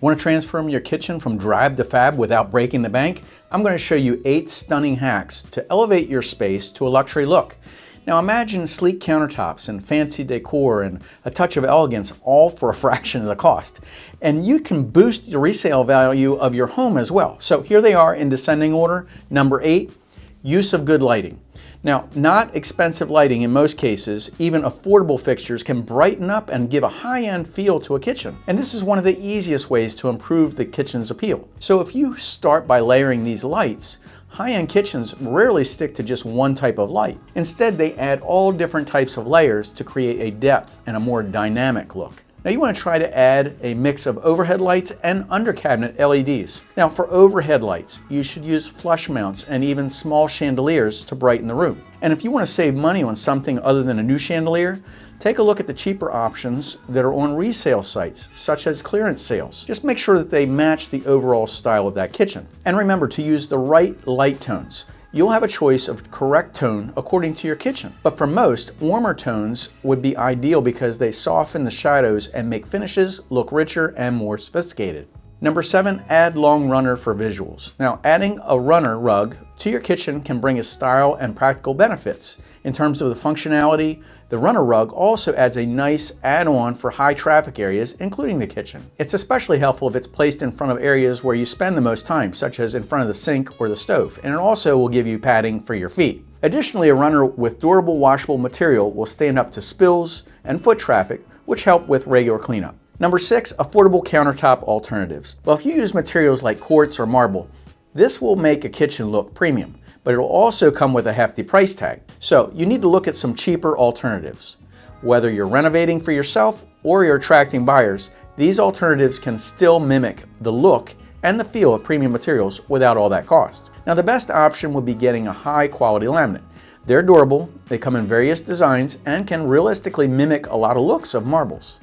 Want to transform your kitchen from drab to fab without breaking the bank? I'm going to show you 8 stunning hacks to elevate your space to a luxury look. Now imagine sleek countertops and fancy decor and a touch of elegance, all for a fraction of the cost. And you can boost the resale value of your home as well. So here they are in descending order. Number 8, use of good lighting. Now, not expensive lighting in most cases, even affordable fixtures can brighten up and give a high-end feel to a kitchen. And this is one of the easiest ways to improve the kitchen's appeal. So if you start by layering these lights, high-end kitchens rarely stick to just one type of light. Instead, they add all different types of layers to create a depth and a more dynamic look. Now you want to try to add a mix of overhead lights and under cabinet LEDs. Now for overhead lights, you should use flush mounts and even small chandeliers to brighten the room. And if you want to save money on something other than a new chandelier, take a look at the cheaper options that are on resale sites, such as clearance sales. Just make sure that they match the overall style of that kitchen. And remember to use the right light tones. You'll have a choice of correct tone according to your kitchen. But for most, warmer tones would be ideal because they soften the shadows and make finishes look richer and more sophisticated. Number 7, add long runner for visuals. Now, adding a runner rug to your kitchen can bring a style and practical benefits. In terms of the functionality, the runner rug also adds a nice add-on for high traffic areas, including the kitchen. It's especially helpful if it's placed in front of areas where you spend the most time, such as in front of the sink or the stove, and it also will give you padding for your feet. Additionally, a runner with durable washable material will stand up to spills and foot traffic, which help with regular cleanup. Number 6, affordable countertop alternatives. Well, if you use materials like quartz or marble, this will make a kitchen look premium, but it'll also come with a hefty price tag. So you need to look at some cheaper alternatives. Whether you're renovating for yourself or you're attracting buyers, these alternatives can still mimic the look and the feel of premium materials without all that cost. Now the best option would be getting a high quality laminate. They're durable, they come in various designs, and can realistically mimic a lot of looks of marbles.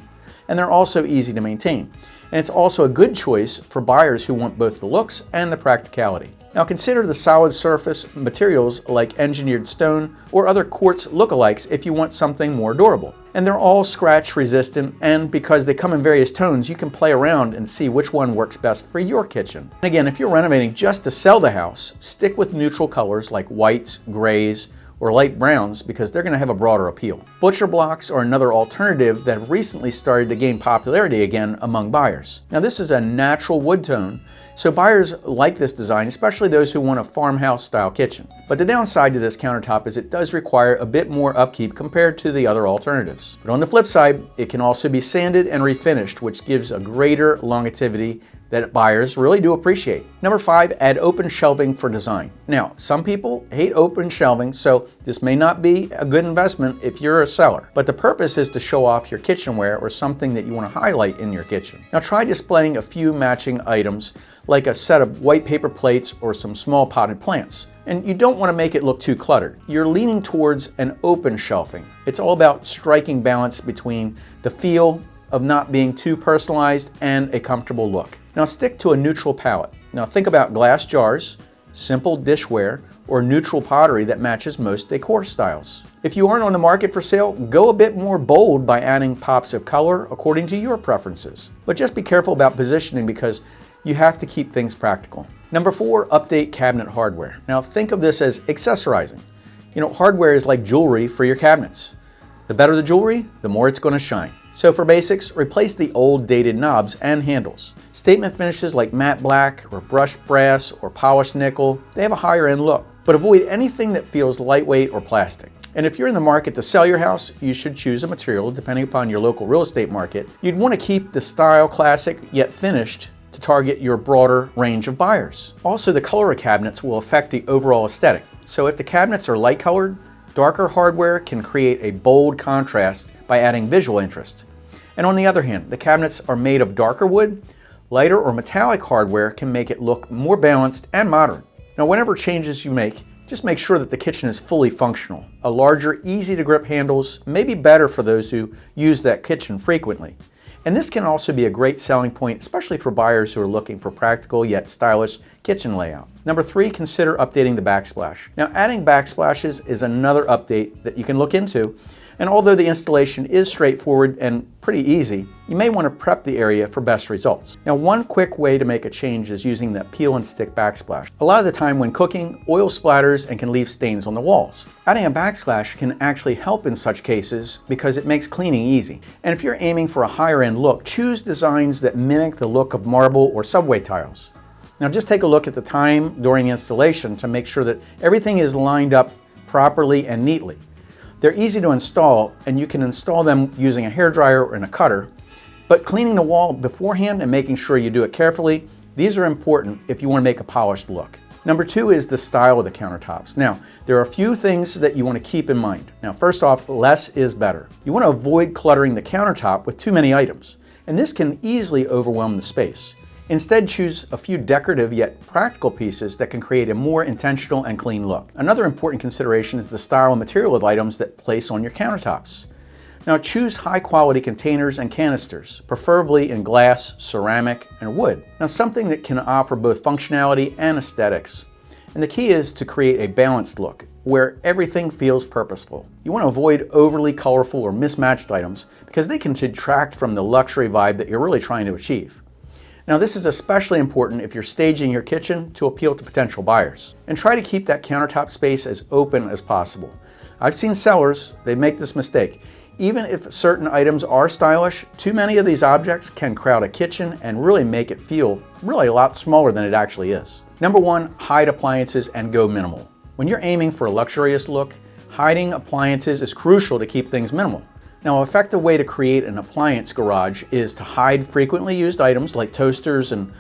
And they're also easy to maintain. And it's also a good choice for buyers who want both the looks and the practicality. Now consider the solid surface materials like engineered stone or other quartz lookalikes if you want something more durable. And they're all scratch resistant, and because they come in various tones, you can play around and see which one works best for your kitchen. And again, if you're renovating just to sell the house, stick with neutral colors like whites, grays, or light browns because they're going to have a broader appeal. Butcher blocks are another alternative that have recently started to gain popularity again among buyers. Now this is a natural wood tone, so buyers like this design, especially those who want a farmhouse style kitchen. But the downside to this countertop is it does require a bit more upkeep compared to the other alternatives. But on the flip side, it can also be sanded and refinished, which gives a greater longevity that buyers really do appreciate. Number 5, add open shelving for design. Now, some people hate open shelving, so this may not be a good investment if you're a seller. But the purpose is to show off your kitchenware or something that you want to highlight in your kitchen. Now try displaying a few matching items like a set of white paper plates or some small potted plants. And you don't want to make it look too cluttered. You're leaning towards an open shelving. It's all about striking balance between the feel of not being too personalized and a comfortable look. Now stick to a neutral palette. Now think about glass jars, simple dishware, or neutral pottery that matches most decor styles. If you aren't on the market for sale, go a bit more bold by adding pops of color according to your preferences. But just be careful about positioning because you have to keep things practical. Number 4, update cabinet hardware. Now think of this as accessorizing. You know, hardware is like jewelry for your cabinets. The better the jewelry, the more it's going to shine. So for basics, replace the old dated knobs and handles. Statement finishes like matte black or brushed brass or polished nickel, they have a higher end look. But avoid anything that feels lightweight or plastic. And if you're in the market to sell your house, you should choose a material depending upon your local real estate market. You'd want to keep the style classic yet finished to target your broader range of buyers. Also, the color of cabinets will affect the overall aesthetic. So if the cabinets are light colored, darker hardware can create a bold contrast by adding visual interest. And on the other hand, the cabinets are made of darker wood, lighter or metallic hardware can make it look more balanced and modern. Now, whatever changes you make, just make sure that the kitchen is fully functional. A larger, easy to grip handles may be better for those who use that kitchen frequently. And this can also be a great selling point, especially for buyers who are looking for practical yet stylish kitchen layout. Number 3, consider updating the backsplash. Now, adding backsplashes is another update that you can look into. And although the installation is straightforward and pretty easy, you may want to prep the area for best results. Now, one quick way to make a change is using the peel and stick backsplash. A lot of the time when cooking, oil splatters and can leave stains on the walls. Adding a backsplash can actually help in such cases because it makes cleaning easy. And if you're aiming for a higher end look, choose designs that mimic the look of marble or subway tiles. Now just take a look at the time during the installation to make sure that everything is lined up properly and neatly. They're easy to install, and you can install them using a hairdryer and a cutter, but cleaning the wall beforehand and making sure you do it carefully, these are important if you want to make a polished look. Number 2 is the style of the countertops. Now, there are a few things that you want to keep in mind. Now, first off, less is better. You want to avoid cluttering the countertop with too many items, and this can easily overwhelm the space. Instead, choose a few decorative yet practical pieces that can create a more intentional and clean look. Another important consideration is the style and material of items that place on your countertops. Now, choose high quality containers and canisters, preferably in glass, ceramic, and wood. Now, something that can offer both functionality and aesthetics. And the key is to create a balanced look where everything feels purposeful. You want to avoid overly colorful or mismatched items because they can detract from the luxury vibe that you're really trying to achieve. Now, this is especially important if you're staging your kitchen to appeal to potential buyers. And try to keep that countertop space as open as possible. I've seen sellers, they make this mistake. Even if certain items are stylish, too many of these objects can crowd a kitchen and really make it feel really a lot smaller than it actually is. Number 1, hide appliances and go minimal. When you're aiming for a luxurious look, hiding appliances is crucial to keep things minimal. Now, an effective way to create an appliance garage is to hide frequently used items like toasters and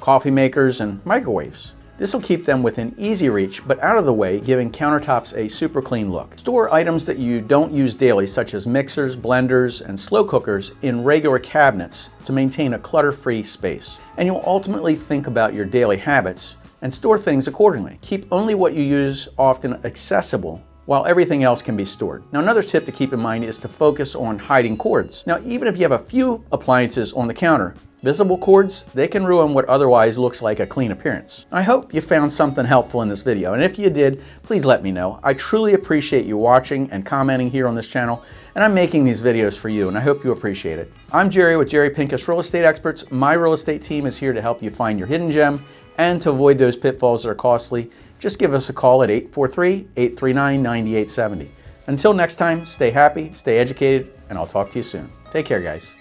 coffee makers and microwaves. This will keep them within easy reach, but out of the way, giving countertops a super clean look. Store items that you don't use daily, such as mixers, blenders, and slow cookers, in regular cabinets to maintain a clutter-free space. And you'll ultimately think about your daily habits and store things accordingly. Keep only what you use often accessible, while everything else can be stored. Now, another tip to keep in mind is to focus on hiding cords. Now, even if you have a few appliances on the counter, visible cords, they can ruin what otherwise looks like a clean appearance. I hope you found something helpful in this video, and if you did, please let me know. I truly appreciate you watching and commenting here on this channel, and I'm making these videos for you, and I hope you appreciate it. I'm Jerry with Jerry Pincus Real Estate Experts. My real estate team is here to help you find your hidden gem and to avoid those pitfalls that are costly. Just give us a call at 843-839-9870. Until next time, stay happy, stay educated, and I'll talk to you soon. Take care, guys.